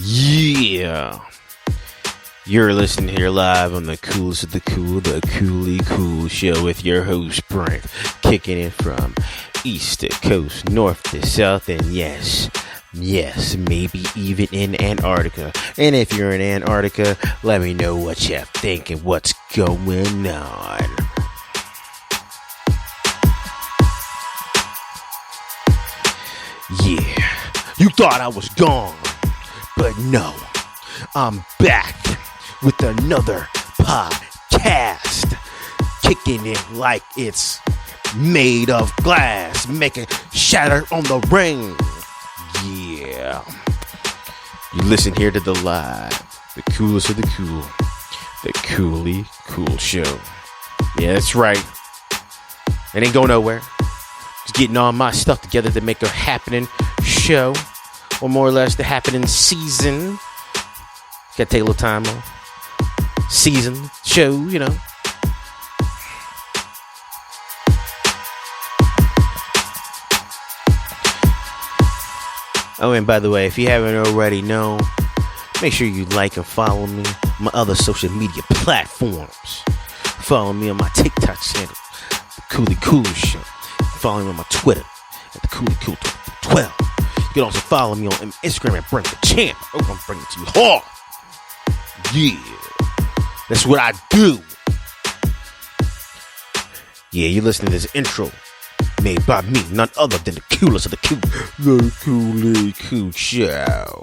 Yeah. You're listening here live on the coolest of the cool, the Koolykool show with your host Brent, kicking it from east to coast, north to south, and yes, maybe even in Antarctica. And if you're in Antarctica, let me know what you think and what's going on. Yeah, you thought I was gone, but no, I'm back with another podcast, kicking it like it's made of glass, making shatter on the ring. Yeah, you listen here to the coolest of the cool, the Koolykool show. Yeah, that's right. It ain't going nowhere. Just getting all my stuff together to make a happening show, or more or less the happening season. Gotta take a little time off. Season, show, you know. Oh, and by the way, if you haven't already known, make sure you like and follow me on my other social media platforms. Follow me on my TikTok channel, the Koolykool show. Follow me on my Twitter at the Koolykool 12. You can also follow me on Instagram at Brent the Champ. Oh, I'm bringing it to you hard. Yeah, that's what I do. Yeah, you're listening to this intro made by me, none other than the coolest of the cool, the Koolykool show.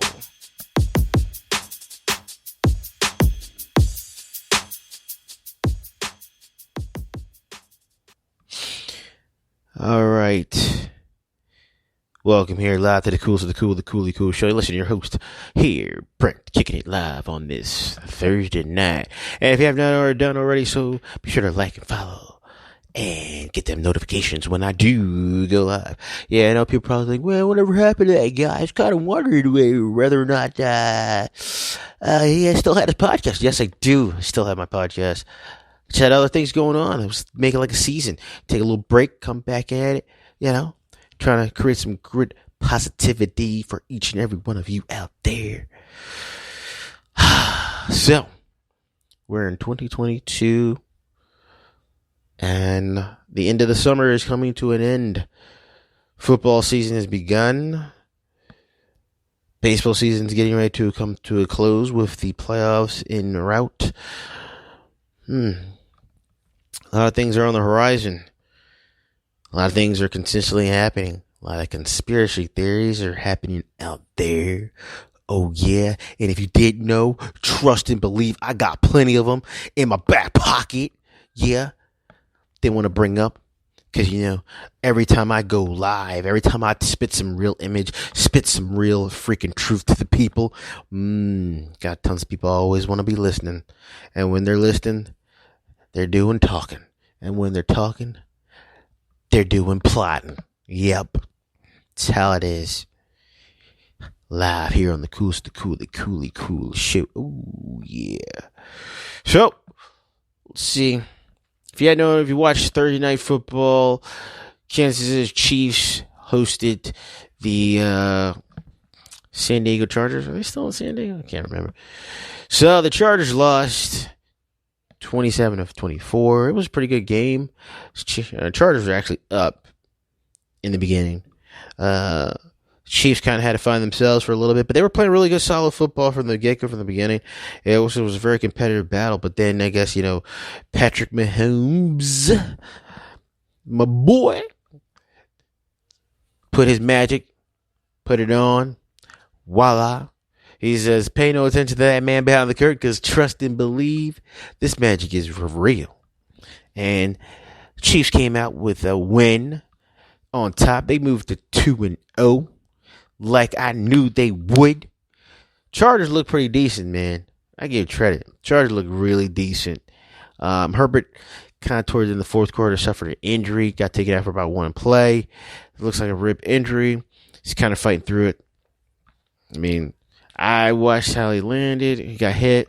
All right. Welcome here live to the coolest of the cool, the Koolykool show. Listen to your host here, Brent, kicking it live on this Thursday night. And if you have not already done already, so be sure to like and follow and get them notifications when I do go live. Yeah, I know people probably think, well, whatever happened to that guy? I was kind of wondering whether or not he still had his podcast. Yes, I do still have my podcast. Just had other things going on. I was making like a season. Take a little break, come back at it, you know. Trying to create some good positivity for each and every one of you out there. So, we're in 2022, and the end of the summer is coming to an end. Football season has begun. Baseball season is getting ready to come to a close with the playoffs en route. A lot of things are on the horizon. A lot of things are consistently happening. A lot of conspiracy theories are happening out there. Oh, yeah. And if you didn't know, trust and believe, I got plenty of them in my back pocket. Yeah. They want to bring up. Because, you know, every time I go live, every time I spit some real image, spit some real freaking truth to the people, got tons of people always want to be listening. And when they're listening, they're doing talking. And when they're talking, they're doing plotting. Yep. That's how it is. Live here on the coolest, the cool, the Koolykool show. Ooh, yeah. So, let's see. If you watched Thursday Night Football, Kansas City Chiefs hosted the San Diego Chargers. Are they still in San Diego? I can't remember. So, the Chargers lost 27-24. It was a pretty good game. Chargers were actually up in the beginning. Chiefs kind of had to find themselves for a little bit, but they were playing really good, solid football from the get-go, from the beginning. It was a very competitive battle, but then I guess, Patrick Mahomes, my boy, put his magic, put it on, voila. He says, pay no attention to that man behind the curtain, because trust and believe, this magic is real. And Chiefs came out with a win on top. They moved to 2-0, like I knew they would. Chargers look pretty decent, man. I give credit. Chargers look really decent. Herbert kind of towards in the fourth quarter suffered an injury, got taken out for about one play. It looks like a rib injury. He's kind of fighting through it. I mean, I watched how he landed. He got hit.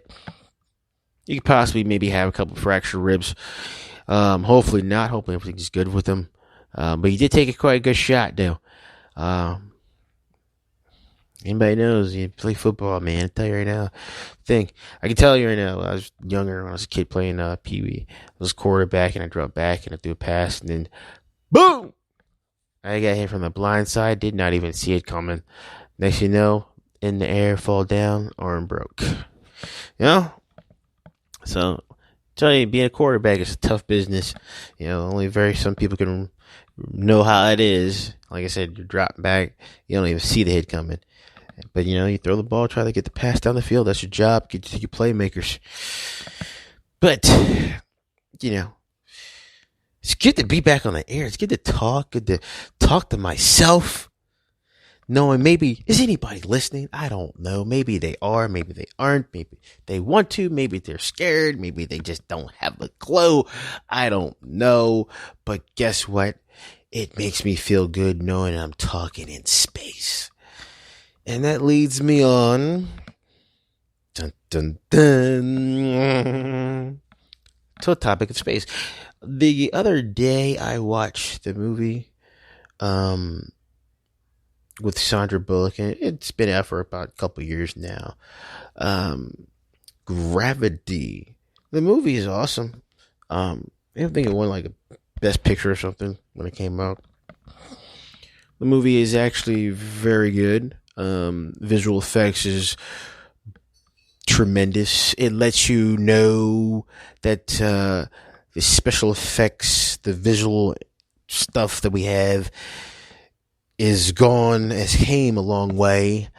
He could possibly maybe have a couple of fractured ribs. Hopefully not. Hopefully everything's good with him. But he did take quite a good shot, though. Anybody knows you play football, man. I tell you right now. I can tell you right now. I was younger when I was a kid playing Pee Wee. I was quarterback and I dropped back and I threw a pass and then boom! I got hit from the blind side. Did not even see it coming. Next you know, in the air, fall down, arm broke. You know? So, tell you, being a quarterback is a tough business. Only some people can know how it is. Like I said, you're dropping back. You don't even see the hit coming. But, you throw the ball, try to get the pass down the field. That's your job. Get to your playmakers. But, it's good to be back on the air. It's good to talk. Good to talk to myself. Knowing maybe, is anybody listening? I don't know. Maybe they are. Maybe they aren't. Maybe they want to. Maybe they're scared. Maybe they just don't have a clue. I don't know. But guess what? It makes me feel good knowing I'm talking in space. And that leads me on dun, dun, dun, to a topic of space. The other day I watched the movie with Sandra Bullock, and it's been out for about a couple years now. Gravity. The movie is awesome. I think it won like a Best Picture or something when it came out. The movie is actually very good. Visual effects is tremendous. It lets you know that the special effects, the visual stuff that we have has came a long way.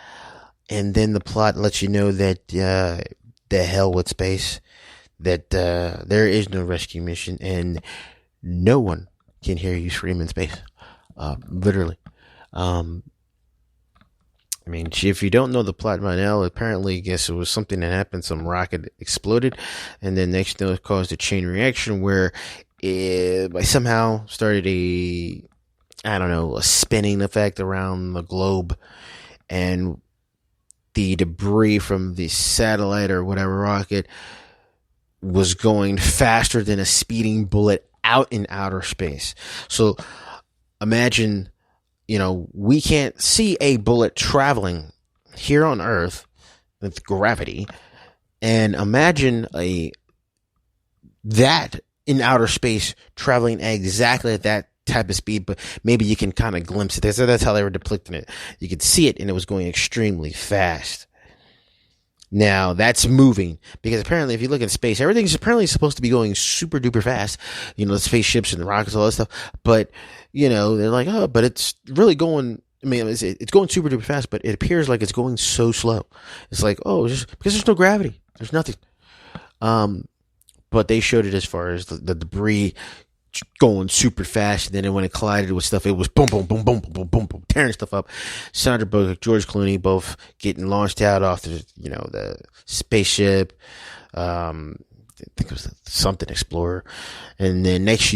And then the plot lets you know that the hell with space, that there is no rescue mission and no one can hear you scream in space. Literally. If you don't know the plot by now, apparently, I guess it was something that happened. Some rocket exploded, and then next thing it caused a chain reaction where it somehow started a spinning effect around the globe, and the debris from the satellite or whatever rocket was going faster than a speeding bullet out in outer space. So imagine, we can't see a bullet traveling here on Earth with gravity, and imagine that in outer space traveling exactly at that type of speed, but maybe you can kind of glimpse it. That's how they were depicting it. You could see it, and it was going extremely fast. Now, that's moving, because apparently if you look at space, everything's apparently supposed to be going super duper fast, the spaceships and the rockets, all that stuff, but, they're like, oh, but it's really going, it's going super duper fast, but it appears like it's going so slow. It's like, oh, just because there's no gravity, there's nothing. But they showed it as far as the debris going super fast, and then when it collided with stuff, it was boom, boom, boom, boom, boom, boom, boom, tearing stuff up. Sandra Bullock, George Clooney, both getting launched out off the spaceship. I think it was something Explorer, and then next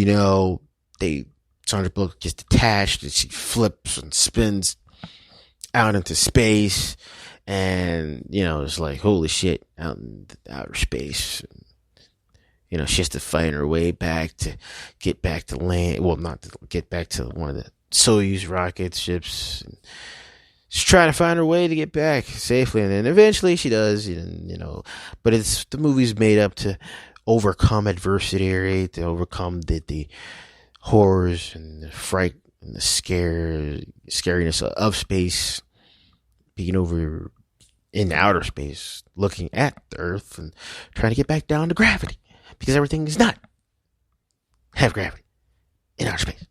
Sandra Bullock gets detached, and she flips and spins out into space, and it's like, holy shit, out in outer space. She has to find her way back to get back to land. Well, not to get back to one of the Soyuz rocket ships. She's trying to find her way to get back safely, and then eventually she does. But the movie's made up to overcome adversity, right? To overcome the horrors and the fright and the scariness of space, being over in outer space, looking at the Earth and trying to get back down to gravity. Because everything does not have gravity in outer space.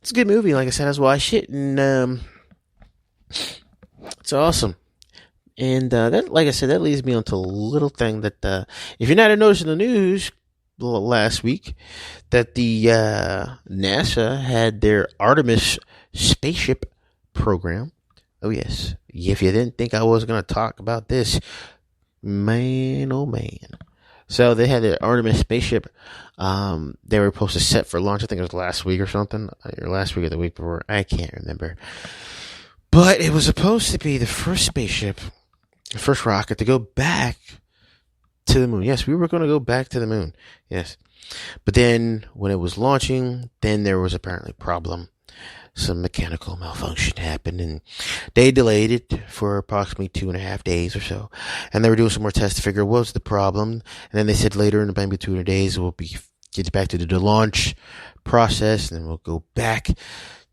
It's a good movie. Like I said, I was watching it, and it's awesome. And that, like I said, that leads me on to a little thing that, if you're not noticing the news last week, that the NASA had their Artemis spaceship program. Oh yes, if you didn't think I was going to talk about this, man, oh man. So they had the Artemis spaceship. They were supposed to set for launch. I think it was last week or something, or last week or the week before. I can't remember. But it was supposed to be the first spaceship, the first rocket to go back to the moon. Yes, we were going to go back to the moon. Yes. But then when it was launching, then there was apparently a problem. some mechanical malfunction happened, and they delayed it for approximately 2.5 days or so. And they were doing some more tests to figure out what was the problem. And then they said later in maybe 2 days we'll get back to the launch process, and then we'll go back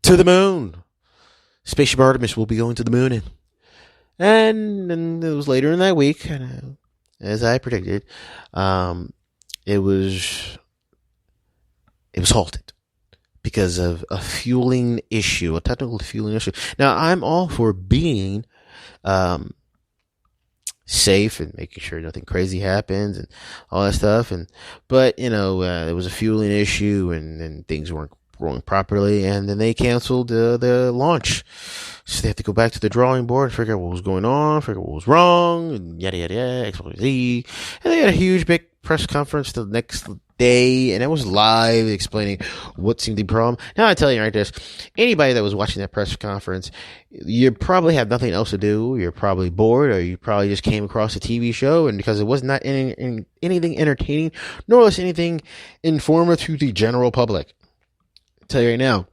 to the moon. Spaceship Artemis will be going to the moon, and it was later in that week, as I predicted. It was halted because of a fueling issue, a technical fueling issue. Now, I'm all for being safe and making sure nothing crazy happens and all that stuff. But there was a fueling issue, and things weren't going properly, and then they canceled the launch. So they have to go back to the drawing board and figure out what was going on, figure out what was wrong, and yada yada yada, X, Y, Z. And they had a huge big press conference the next day, and it was live explaining what seemed to be the problem. Now I tell you right this, anybody that was watching that press conference, you probably had nothing else to do, you're probably bored, or you probably just came across a TV show, and because it was not anything entertaining, nor was anything informative to the general public. I'll tell you right now,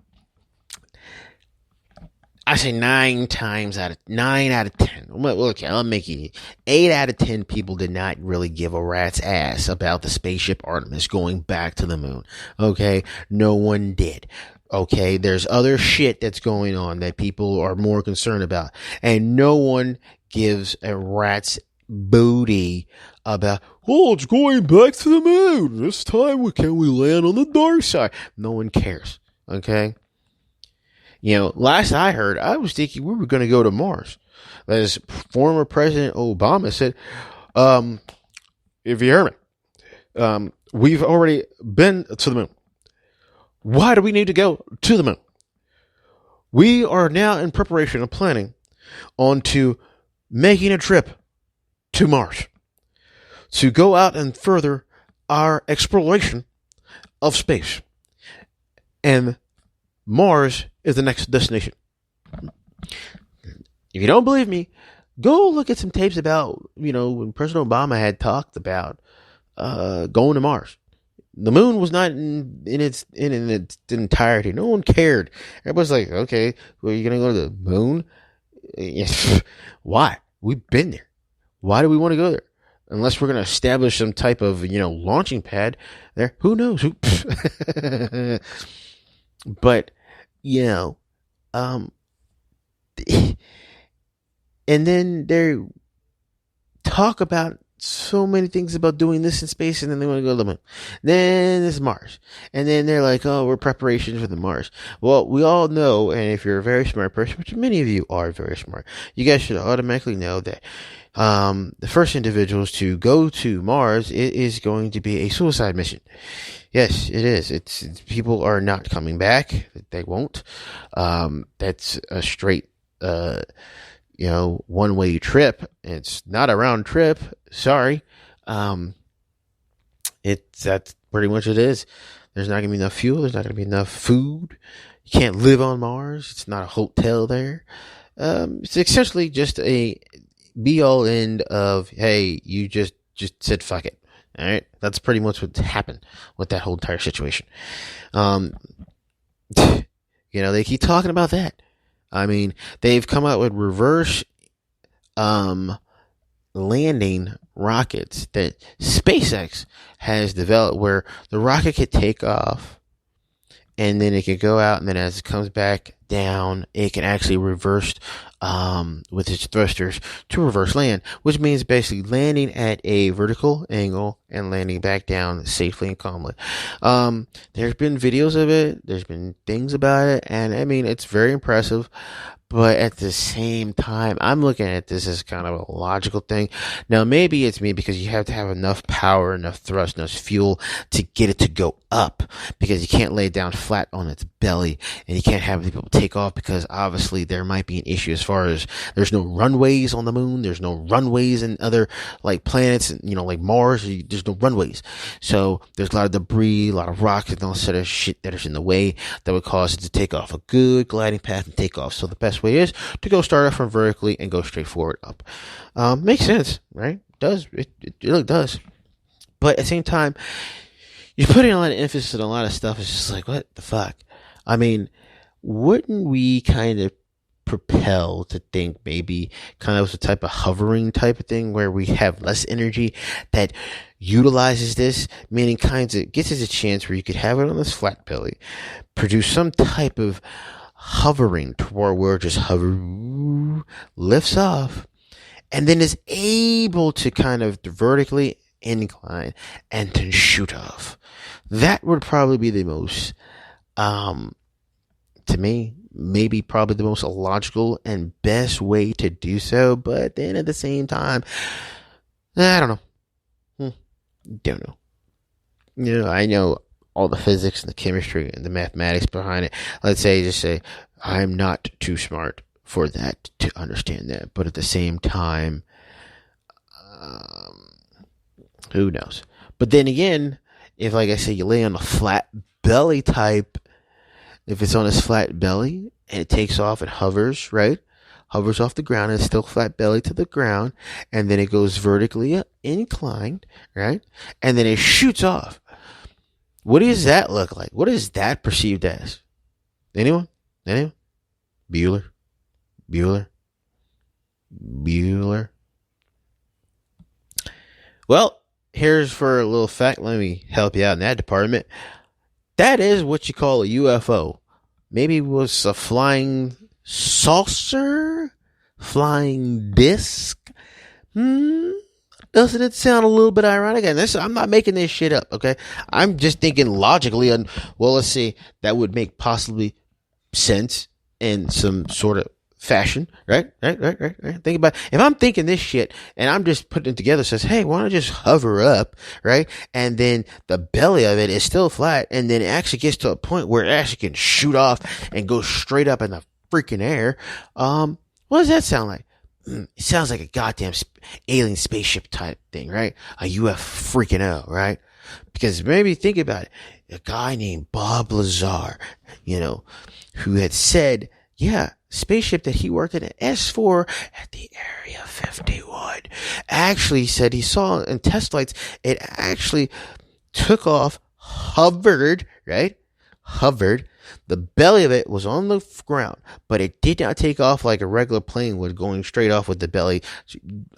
I say 9 out of 10. Okay, I'll make it 8 out of 10 people did not really give a rat's ass about the spaceship Artemis going back to the moon. Okay, no one did. Okay, there's other shit that's going on that people are more concerned about, and no one gives a rat's booty about, it's going back to the moon. This time, can we land on the dark side? No one cares. Okay. Last I heard, I was thinking we were going to go to Mars. As former President Obama said, if you hear me, we've already been to the moon. Why do we need to go to the moon? We are now in preparation of planning onto making a trip to Mars to go out and further our exploration of space. And Mars is the next destination. If you don't believe me, go look at some tapes about, when President Obama had talked about going to Mars. The moon was not in its entirety. No one cared. Everybody's like, okay, well, you're going to go to the moon? Yes. Why? We've been there. Why do we want to go there? Unless we're going to establish some type of, launching pad there. Who knows? But, and then they talk about so many things about doing this in space, and then they want to go to the moon. Then there's Mars. And then they're like, we're preparations for the Mars. Well, we all know, and if you're a very smart person, which many of you are very smart, you guys should automatically know that the first individuals to go to Mars, it is going to be a suicide mission. Yes, it is. It's people are not coming back. They won't. That's a straight, one-way trip. It's not a round trip. Sorry. That's pretty much it is. There's not going to be enough fuel. There's not going to be enough food. You can't live on Mars. It's not a hotel there. It's essentially just a be-all end of, hey, you just said fuck it. All right, that's pretty much what happened with that whole entire situation. They keep talking about that. I mean, they've come out with reverse landing rockets that SpaceX has developed, where the rocket could take off, and then it could go out, and then as it comes back down, it can actually reverse with its thrusters to reverse land, which means basically landing at a vertical angle and landing back down safely and calmly. There's been videos of it, there's been things about it, and I mean, it's very impressive. But at the same time, I'm looking at this as kind of a logical thing. Now, maybe it's me because you have to have enough power, enough thrust, enough fuel to get it to go up, because you can't lay it down flat on its belly, and you can't have people take off, because obviously there might be an issue as far as there's no runways on the moon. There's no runways in other planets, like Mars. There's no runways. So there's a lot of debris, a lot of rocks, and all sort of shit that is in the way that would cause it to take off. A good gliding path and take off. So the best way is to go start off from vertically and go straight forward up. Makes sense, right? It really does. But at the same time, you're putting a lot of emphasis on a lot of stuff. It's just like, what the fuck? I mean, wouldn't we kind of propel to think maybe kind of a type of hovering type of thing where we have less energy that utilizes this, meaning kinds of gets us a chance where you could have it on this flat belly, produce some type of hovering to where just hover, lifts off, and then is able to kind of vertically incline and then shoot off. That would probably be the most, to me, maybe probably the most logical and best way to do so. But then at the same time, I don't know. Don't know. I know all the physics and the chemistry and the mathematics behind it. Let's say, I'm not too smart for that to understand that. But at the same time, who knows? But then again, if, like I say, you lay on a flat belly type, if it's on this flat belly and it takes off, it hovers, right? Hovers off the ground and it's still flat belly to the ground. And then it goes vertically inclined, right? And then it shoots off. What does that look like? What is that perceived as? Anyone? Bueller? Well, here's for a little fact. Let me help you out in that department. That is what you call a UFO. Maybe it was a flying saucer? Flying disc? Doesn't it sound a little bit ironic? And I'm not making this shit up, okay? I'm just thinking logically on, well, let's see, that would make possibly sense in some sort of fashion, right? Think about it. If I'm thinking this shit and I'm just putting it together, says, hey, why don't I just hover up, right? And then the belly of it is still flat, and then it actually gets to a point where it actually can shoot off and go straight up in the freaking air. What does that sound like? It sounds like a goddamn alien spaceship type thing, right? A UFO freaking out, right? Because maybe think about it. A guy named Bob Lazar, who had said, spaceship that he worked in at S4 at the Area 51, actually said he saw in test flights, it actually took off, hovered, right? Hovered. The belly of it was on the ground, but it did not take off like a regular plane would, going straight off with the belly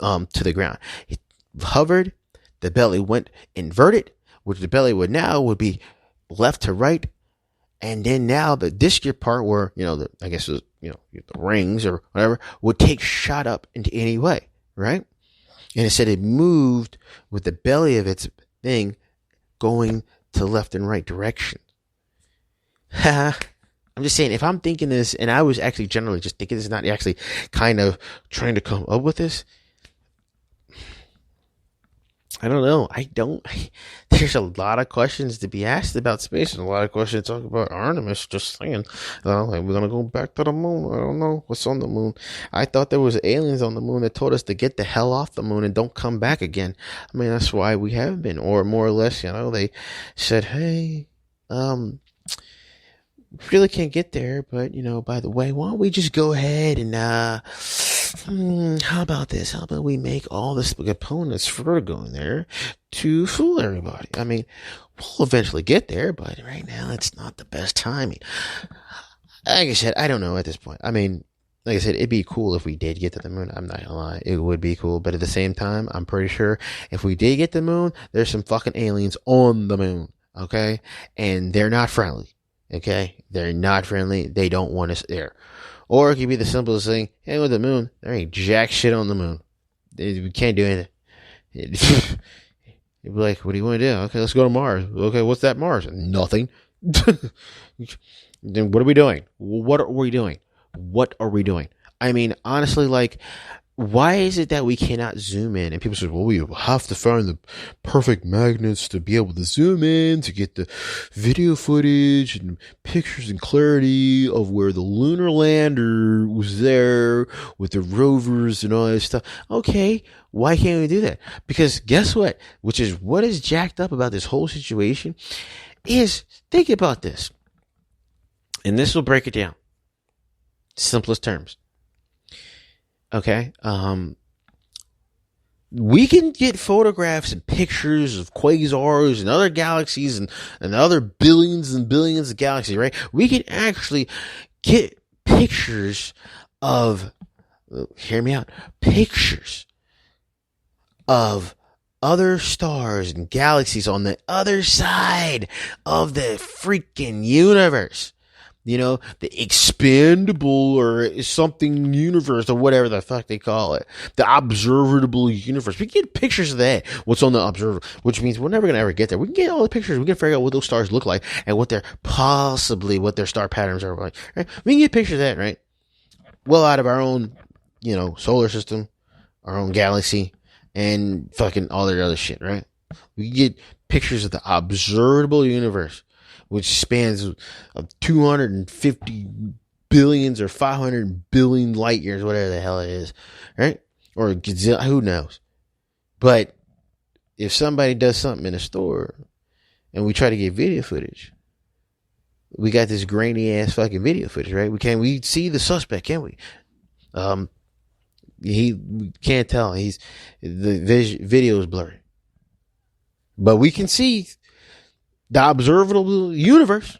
to the ground. It hovered. The belly went inverted, which the belly would be left to right. And then now the disc part where, the rings or whatever would take shot up into any way, right? And it said it moved with the belly of its thing going to left and right direction. I'm just saying, if I'm thinking this, and I was actually generally just thinking this, not actually kind of trying to come up with this, I don't know. There's a lot of questions to be asked about space and a lot of questions to talk about Artemis. Just saying, we're going to go back to the moon. I don't know what's on the moon. I thought there was aliens on the moon that told us to get the hell off the moon and don't come back again. I mean, that's why we haven't been, or more or less, they said, hey, really can't get there, but by the way, why don't we just go ahead and how about this? How about we make all the components for going there to fool everybody? I mean, we'll eventually get there, but right now it's not the best timing. Like I said, I don't know at this point. I mean, like I said, it'd be cool if we did get to the moon. I'm not gonna lie. It would be cool. But at the same time, I'm pretty sure if we did get to the moon, there's some fucking aliens on the moon. Okay? And they're not friendly. Okay? They're not friendly. They don't want us there. Or it could be the simplest thing. Hey, with the moon, there ain't jack shit on the moon. We can't do anything. You'd be like, what do you want to do? Okay, let's go to Mars. Okay, what's that Mars? Nothing. Then what are we doing? What are we doing? What are we doing? I mean, honestly, like, why is it that we cannot zoom in? And people say, well, we have to find the perfect magnets to be able to zoom in, to get the video footage and pictures and clarity of where the lunar lander was there with the rovers and all that stuff. Okay, why can't we do that? Because guess what? Which is what is jacked up about this whole situation is, think about this. And this will break it down. Simplest terms. Okay. We can get photographs and pictures of quasars and other galaxies and other billions and billions of galaxies, right? We can actually Get pictures of, hear me out, pictures of other stars and galaxies on the other side of the freaking universe. You know, the expandable or something universe or whatever the fuck they call it. The observable universe. We can get pictures of that. What's on the observer, which means we're never going to ever get there. We can get all the pictures. We can figure out what those stars look like and what their star patterns are like. Right? We can get pictures of that, right? Well, out of our own, solar system, our own galaxy, and fucking all their other shit, right? We can get pictures of the observable universe, which spans 250 billions or 500 billion light years, whatever the hell it is, right? Or who knows? But if somebody does something in a store and we try to get video footage, we got this grainy ass fucking video footage, right? We see the suspect, can't we? We can't tell. The video is blurry, but we can see the observable universe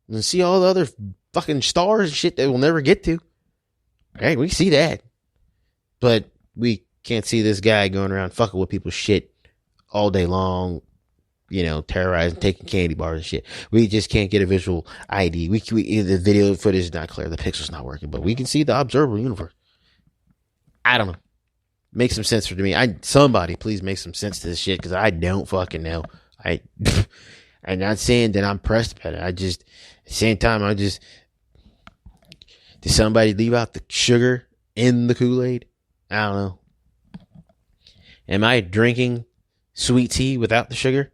and see all the other fucking stars and shit that we'll never get to. Right? We see that. But we can't see this guy going around fucking with people's shit all day long, terrorizing, taking candy bars and shit. We just can't get a visual ID. The video footage is not clear. The pixel's not working, but we can see the observable universe. I don't know. Make some sense to me. Somebody please make some sense to this shit, because I don't fucking know. I'm not saying that I'm pressed about it. At the same time, did somebody leave out the sugar in the Kool-Aid? I don't know. Am I drinking sweet tea without the sugar?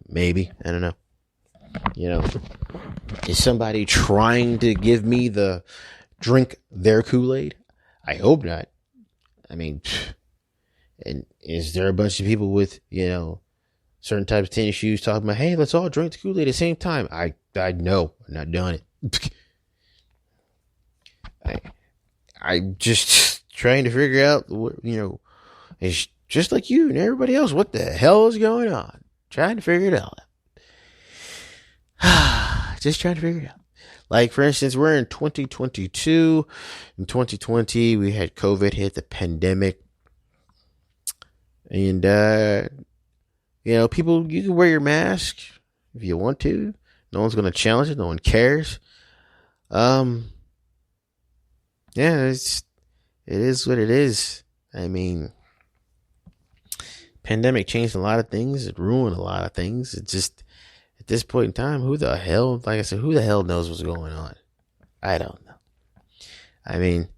Maybe. I don't know. Is somebody trying to give me the drink their Kool-Aid? I hope not. I mean, and is there a bunch of people with, certain types of tennis shoes talking about, hey, let's all drink the Kool-Aid at the same time? I know. I'm not doing it. I'm just trying to figure out, it's just like you and everybody else. What the hell is going on? Trying to figure it out. Just trying to figure it out. Like, for instance, we're in 2022. In 2020, we had COVID hit, the pandemic. And, people, you can wear your mask if you want to. No one's going to challenge it. No one cares. Yeah, it is what it is. I mean, pandemic changed a lot of things. It ruined a lot of things. It just, at this point in time, who the hell knows what's going on? I don't know. I mean,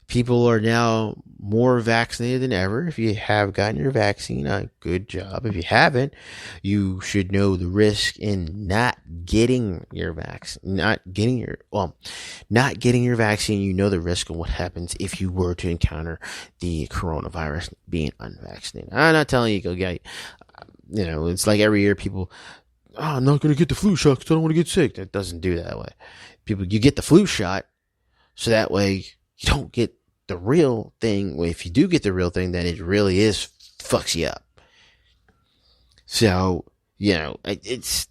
people are now more vaccinated than ever. If you have gotten your vaccine, a good job. If you haven't, you should know the risk in not getting your vaccine. Not getting your vaccine. You know the risk of what happens if you were to encounter the coronavirus being unvaccinated. I'm not telling you go get. It's like every year people, I'm not going to get the flu shot because I don't want to get sick. That doesn't do that way. You get the flu shot so that way you don't get the real thing. Well, if you do get the real thing, then it really fucks you up. So, it's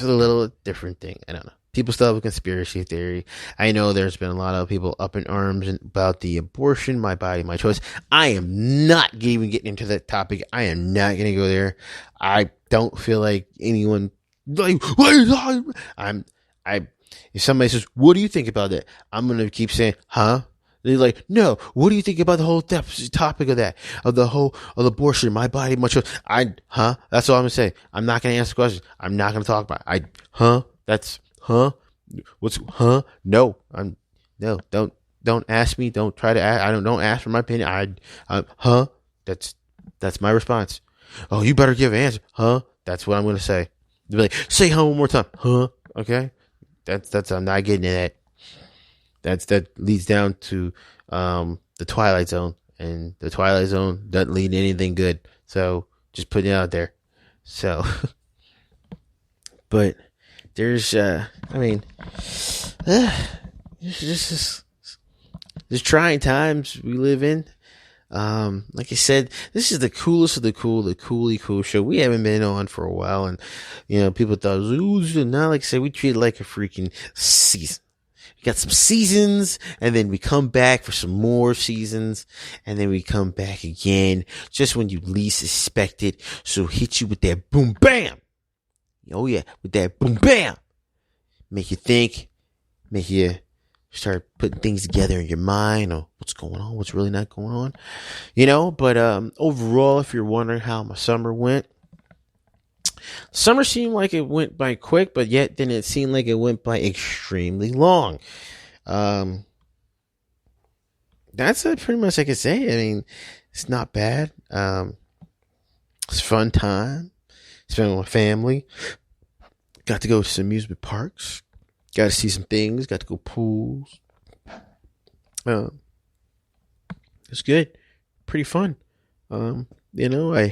a little different thing. I don't know. People still have a conspiracy theory. I know there's been a lot of people up in arms about the abortion, my body, my choice. I am not even getting into that topic. I am not going to go there. I don't feel like anyone, if somebody says, what do you think about that? I'm going to keep saying, huh? They're like, no, what do you think about the whole topic of that? Of abortion, my body, my choice. That's all I'm going to say. I'm not going to answer questions. I'm not going to talk about it. No, don't ask me. Don't try to ask. Don't ask for my opinion. That's my response. Oh, you better give an answer. That's what I'm going to say. They'll be like, say huh one more time. Okay. I'm not getting to that. That leads down to, the Twilight Zone, and the Twilight Zone doesn't lead to anything good. So just putting it out there. So, but there's, just trying times we live in. Like I said, this is the coolest of the cool, the Koolykool show. We haven't been on for a while, and people thought, ooh, now, like I said, we treat it like a freaking season. We got some seasons, and then we come back for some more seasons, and then we come back again just when you least expect it. So hit you with that boom bam. Oh yeah, with that boom bam. Make you think, make you start putting things together in your mind, or what's going on, what's really not going on. But overall, if you're wondering how my summer went, summer seemed like it went by quick, but yet then it seemed like it went by extremely long. That's pretty much I can say. I mean, it's not bad. It's a fun time. Spent with my family. Got to go to some amusement parks. Got to see some things. Got to go pools. It's good. Pretty fun. I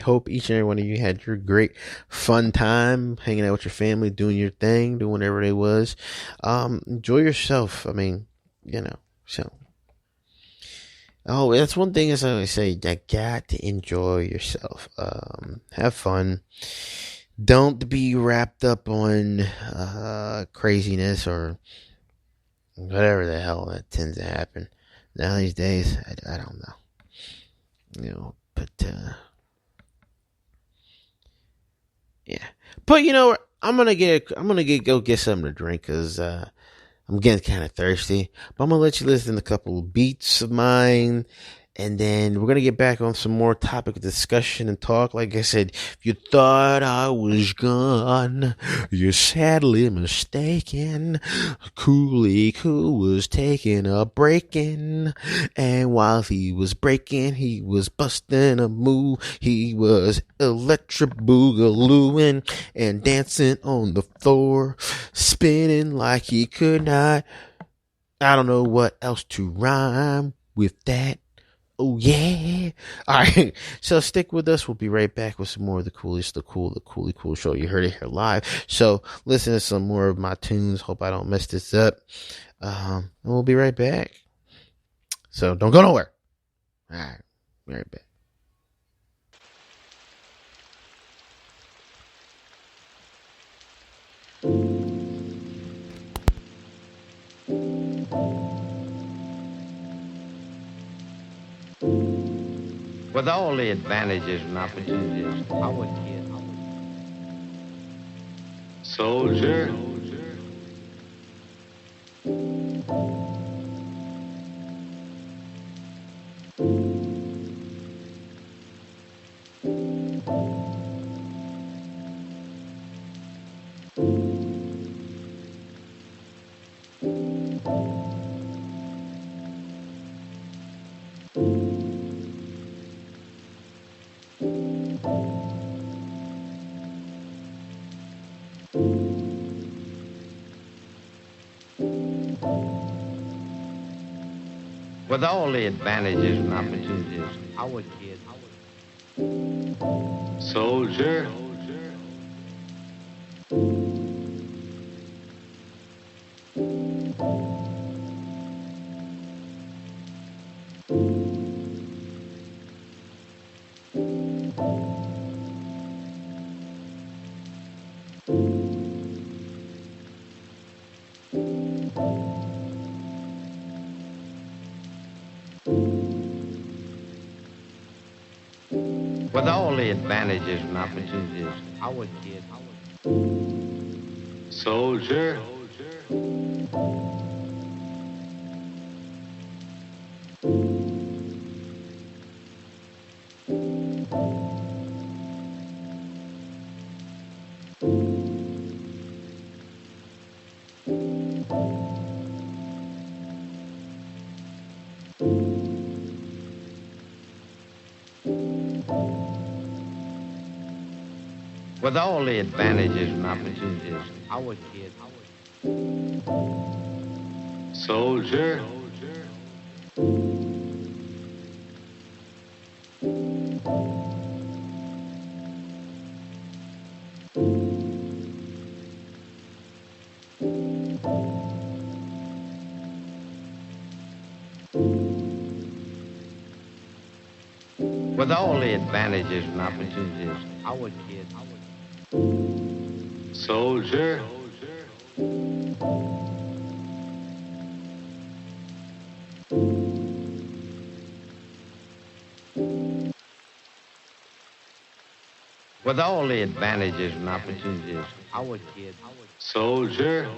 hope each and every one of you had your great fun time hanging out with your family, doing your thing, doing whatever it was. Enjoy yourself. I mean, so. Oh, that's one thing as I always say, you got to enjoy yourself. Have fun. Don't be wrapped up on craziness or whatever the hell that tends to happen. Now these days, I don't know. But yeah. But I'm gonna go get something to drink because I'm getting kind of thirsty. But I'm gonna let you listen to a couple of beats of mine, and then we're gonna get back on some more topic of discussion and talk. Like I said, if you thought I was gone, you're sadly mistaken. Koolykool was taking a breaking, and while he was breaking, he was busting a move. He was electric boogalooing and dancing on the floor, spinning like he could not. I don't know what else to rhyme with that. Oh, yeah. All right. So stick with us. We'll be right back with some more of the coolest, the Koolykool show. You heard it here live. So listen to some more of my tunes. Hope I don't mess this up. And we'll be right back. So don't go nowhere. All right. Be right back. With all the advantages and opportunities, our kid. Soldier. With all the advantages and opportunities, our kid. Soldier. With all the advantages and opportunities, our kid. Soldier. With all the advantages and opportunities, our kid. Soldier. With all the advantages and opportunities our kids. Soldier. With all the advantages and opportunities our kids. Soldier.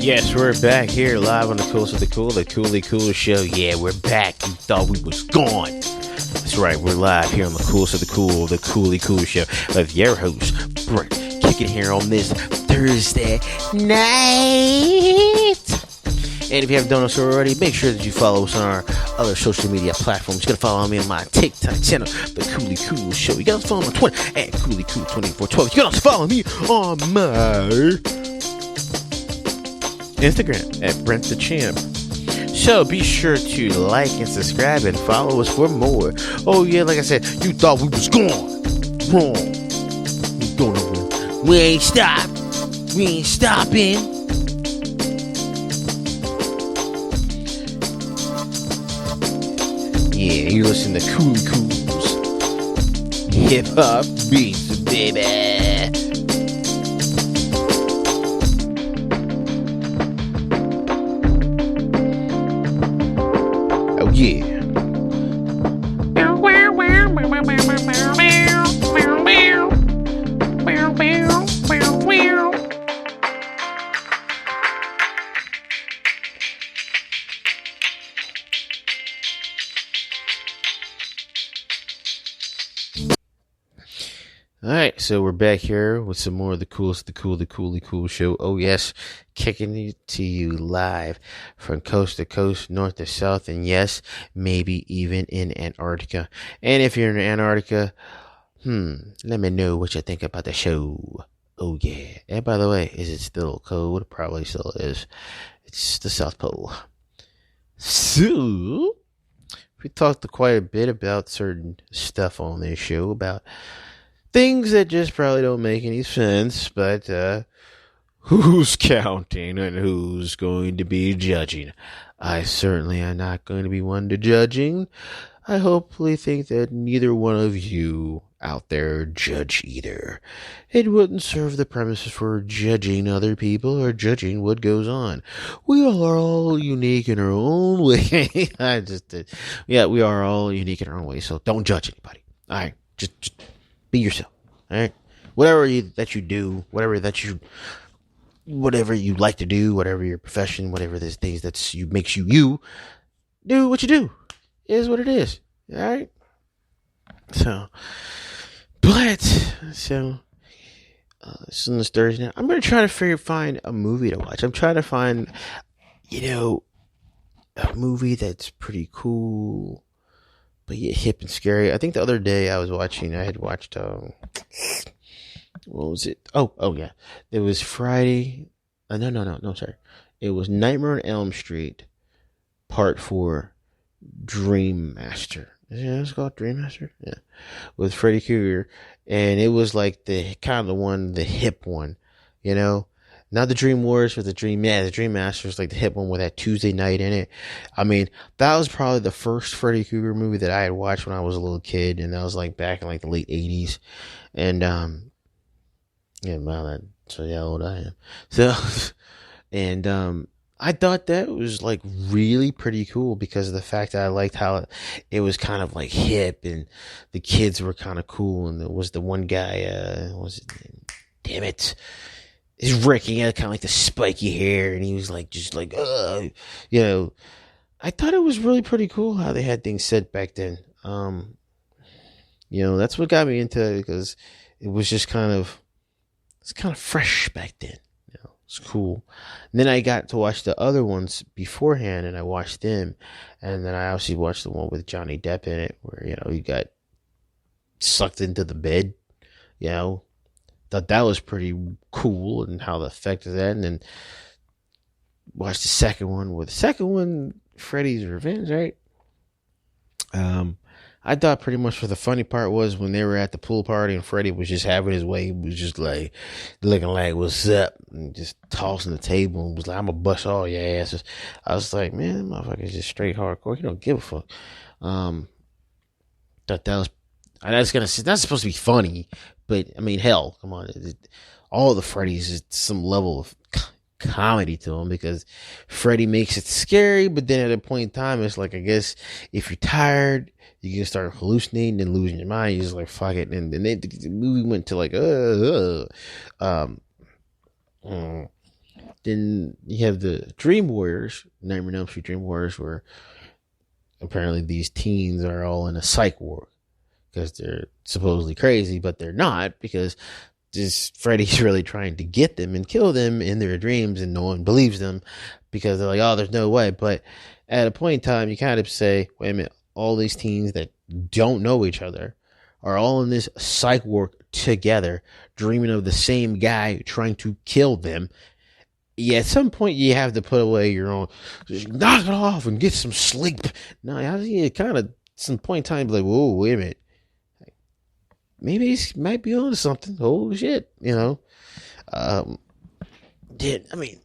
Yes, we're back here live on the Coolest of the Koolykool show. Yeah, we're back. You thought we was gone. That's right, we're live here on the Coolest of the Koolykool show with your host, Brent, kicking here on this Thursday night. And if you haven't done so already, make sure that you follow us on our other social media platforms. You gotta follow me on my TikTok channel, the Koolykool show. You gotta follow me on Twitter at Koolykool2412. You can also follow me on my Instagram at Brent the Champ. So be sure to like and subscribe and follow us for more. Oh yeah, like I said, you thought we was gone. Wrong. We going nowhere. We ain't stopped. We ain't stopping. Yeah, you listen to Koolykool's hip hop beats, baby. Yeah. Alright, so we're back here with some more of the Coolest, the Koolykool show. Oh yes, kicking it to you live from coast to coast, north to south, and yes, maybe even in Antarctica. And if you're in Antarctica, let me know what you think about the show. Oh yeah. And by the way, is it still cold? Probably still is. It's the South Pole. So, we talked quite a bit about certain stuff on this show, about things that just probably don't make any sense, but who's counting and who's going to be judging? I certainly am not going to be one to judging. I hopefully think that neither one of you out there judge either. It wouldn't serve the premises for judging other people or judging what goes on. We are all unique in our own way. We are all unique in our own way, so don't judge anybody. All right, just be yourself. All right, whatever that you do, whatever you like to do, whatever your profession, whatever these things makes you do what you do. It is what it is. All right. So this Thursday night, I'm gonna try to find a movie to watch. I'm trying to find, a movie that's pretty cool, but yet hip and scary. I think the other day I had watched what was it? Oh yeah. It was Friday. No, sorry. It was Nightmare on Elm Street, Part 4, Dream Master. Yeah, it's called Dream Master? Yeah. With Freddy Krueger. And it was like the hip one, Not the Dream Wars, but the Dream Masters, like the hit one with that Tuesday night in it. I mean, that was probably the first Freddy Krueger movie that I had watched when I was a little kid, and that was like back in like the late 80s. And, yeah, wow, so yeah, how old I am. So, and, I thought that was like really pretty cool because of the fact that I liked how it was kind of like hip and the kids were kind of cool. And there was the one guy, what was it? Damn it. It's Rick. He had kind of like the spiky hair and he was like, just like, you know, I thought it was really pretty cool how they had things set back then. You know, that's what got me into it because it was just it's kind of fresh back then. It's cool. And then I got to watch the other ones beforehand, and I watched them. And then I also watched the one with Johnny Depp in it, where, you know, he got sucked into the bed. You know, thought that was pretty cool and how the effect of that. And then watched the second one, Freddy's Revenge, right? I thought pretty much for the funny part was when they were at the pool party and Freddy was just having his way. He was just like looking like, what's up? And just tossing the table and was like, I'm going to bust all your asses. I was like, man, that motherfucker's just straight hardcore. He don't give a fuck. Thought that's supposed to be funny, but I mean, hell, come on. All the Freddys is some level of comedy to them because Freddy makes it scary, but then at a point in time, it's like, I guess if you're tired, you can start hallucinating and losing your mind. You're just like, fuck it. And then the movie went to like, then you have the Dream Warriors, Nightmare on Elm Street Dream Warriors, where apparently these teens are all in a psych ward because they're supposedly crazy, but they're not because this Freddy's really trying to get them and kill them in their dreams, and no one believes them because they're like, oh, there's no way. But at a point in time, you kind of say, wait a minute, all these teens that don't know each other are all in this psych ward together, dreaming of the same guy trying to kill them. Yeah, at some point you have to put away your own, just knock it off and get some sleep. No, I think kind of some point in time, like, whoa, wait a minute. Maybe he might be on to something. Holy shit, you know. I mean,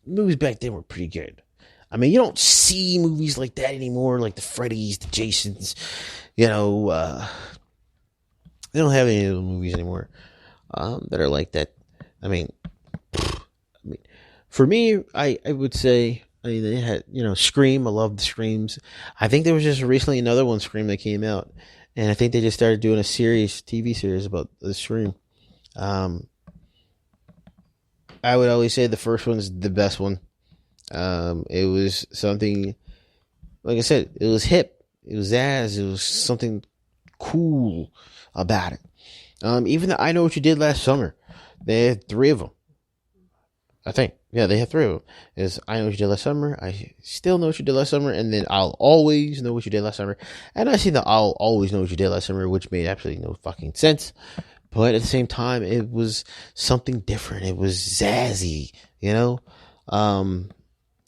movies back then were pretty good. I mean, you don't see movies like that anymore, like the Freddys, the Jasons, you know. They don't have any of those movies anymore that are like that. I mean, for me, I would say, I mean, they had, you know, Scream. I love the Screams. I think there was just recently another one, Scream, that came out. And I think they just started doing a TV series about the Scream. I would always say the first one's the best one. It was something, like I said, it was hip. It was it was something cool about it. Even the I Know What You Did Last Summer, they had 3 of them. I think. Yeah, they have 3 of them. Is I Know What You Did Last Summer, I Still Know What You Did Last Summer, and then I'll Always Know What You Did Last Summer. And I seen the I'll Always Know What You Did Last Summer, which made absolutely no fucking sense. But at the same time, it was something different. It was zazzy, you know?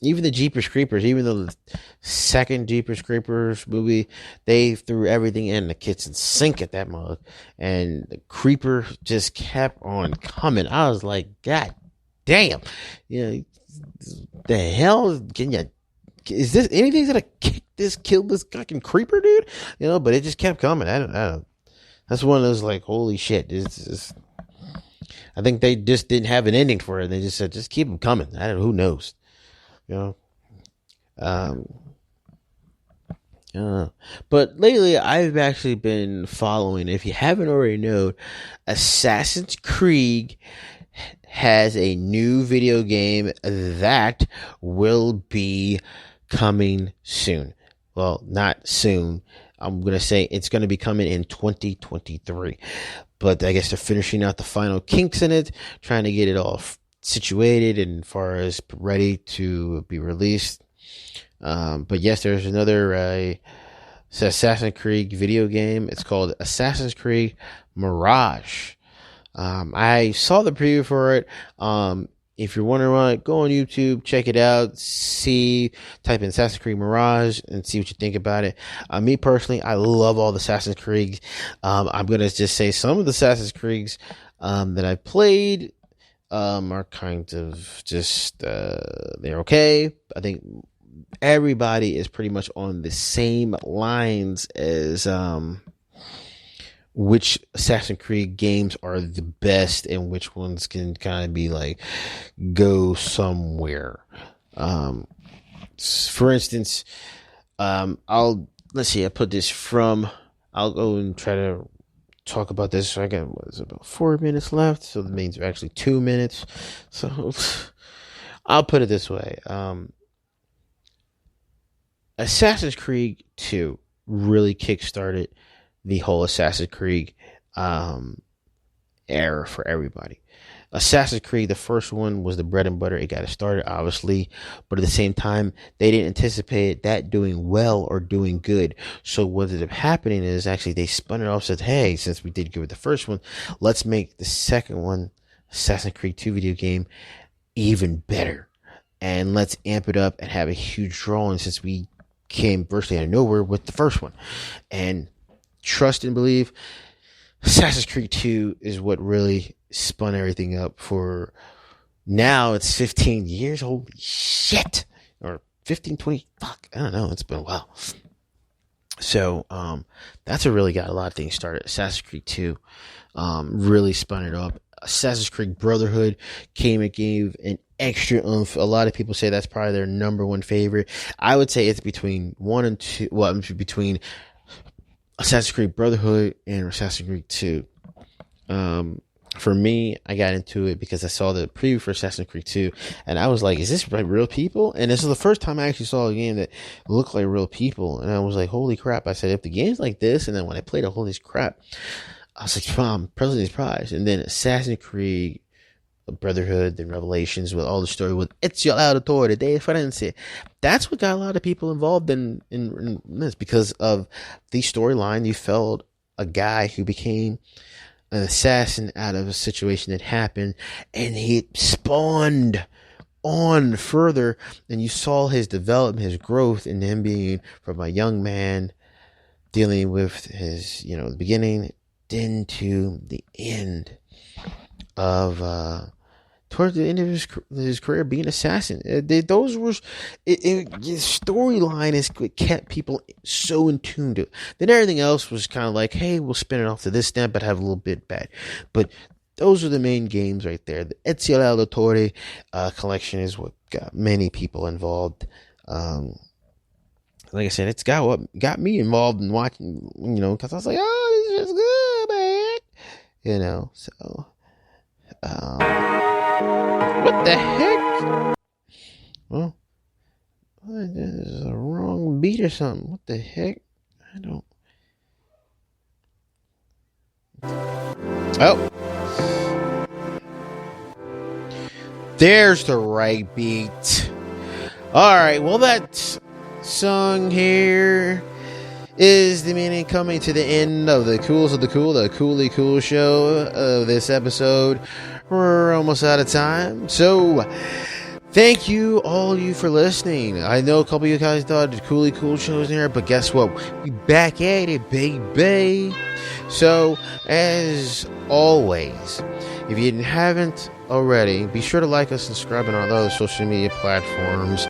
Even the Jeepers Creepers, even the second Jeepers Creepers movie, they threw everything in the kitchen sink at that mug. And the creeper just kept on coming. I was like, God damn, you know, the hell is this anything gonna kill this fucking creeper, dude? You know, but it just kept coming. I don't. That's one of those like, holy shit. I think they just didn't have an ending for it. They just said, just keep them coming. I don't know, who knows, you know. But lately I've actually been following, if you haven't already known, Assassin's Creed has a new video game that will be coming soon. Well, not soon. I'm going to say it's going to be coming in 2023. But I guess they're finishing out the final kinks in it, trying to get it all situated and as far as ready to be released. But yes, there's another Assassin's Creed video game. It's called Assassin's Creed Mirage. I saw the preview for it. If you're wondering about it, go on YouTube, check it out, type in Assassin's Creed Mirage and see what you think about it. Me personally, I love all the Assassin's Creed. I'm going to just say some of the Assassin's Creeds that I played. are kind of just they're okay. I think everybody is pretty much on the same lines as which Assassin's Creed games are the best and which ones can kind of be like go somewhere. For instance, let's see, I'll go and try to talk about this. So I got about 4 minutes left, so that means we're actually 2 minutes. So I'll put it this way. Assassin's Creed 2 really kickstarted the whole Assassin's Creed era for everybody. Assassin's Creed, the first one, was the bread and butter. It got it started, obviously, but at the same time, they didn't anticipate that doing well or doing good. So what ended up happening is actually they spun it off, said, hey, since we did good with the first one, let's make the second one, Assassin's Creed 2 video game, even better. And let's amp it up and have a huge drawing since we came virtually out of nowhere with the first one. And trust and believe, Assassin's Creed 2 is what really spun everything up for now. It's 15 years. Holy shit. Or 15, 20. Fuck. I don't know. It's been a while. So, that's what really got a lot of things started. Assassin's Creed 2, really spun it up. Assassin's Creed Brotherhood came and gave an extra oomph. A lot of people say that's probably their number one favorite. I would say it's between 1 and 2. Well, between Assassin's Creed Brotherhood and Assassin's Creed 2. For me, I got into it because I saw the preview for Assassin's Creed 2, and I was like, is this like real people? And this is the first time I actually saw a game that looked like real people, and I was like, holy crap. I said, if the game's like this, and then when I played it, holy crap, I was like, I'm pleasantly surprised. And then Assassin's Creed Brotherhood, then Revelations, with all the story with Ezio Auditore de Firenze. That's what got a lot of people involved in this, because of the storyline. You felt a guy who became an assassin out of a situation that happened, and he spawned on further, and you saw his development, his growth, in him being from a young man dealing with his, the beginning, then to the end of towards the end of his career being an assassin. Those were storyline is what kept people so in tune to it. Then everything else was kind of like, hey, we'll spin it off to this stamp, but have a little bit bad. But those are the main games right there. The Ezio Auditore collection is what got many people involved. Like I said, it's got what got me involved in watching, because I was like, oh, this is good, man. So what the heck? Well, this is a wrong beat or something. What the heck? I don't. Oh. There's the right beat. Alright, well, that song here is the meaning coming to the end of the Coolest of the Cool, the Koolykool show of this episode. We're almost out of time. So, thank you, all you, for listening. I know a couple of you guys thought the Koolykool show was there, but guess what? We back at it, baby. So, as always, if you haven't already, be sure to like us and subscribe on all other social media platforms.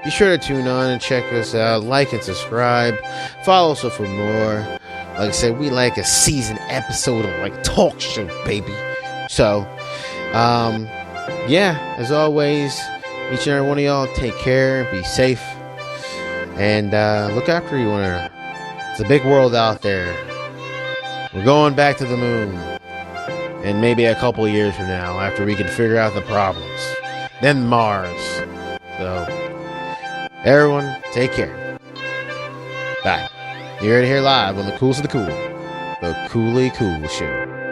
Be sure to tune on and check us out. Like and subscribe. Follow us for more. Like I said, we like a season episode of like talk show, baby. So, yeah, as always, each and every one of y'all, take care, be safe, and look after you one another. It's a big world out there. We're going back to the moon, and maybe a couple of years from now, after we can figure out the problems. Then Mars. So, everyone, take care. Bye. You're right here live on the Coolest of the Cool, the Koolykool show.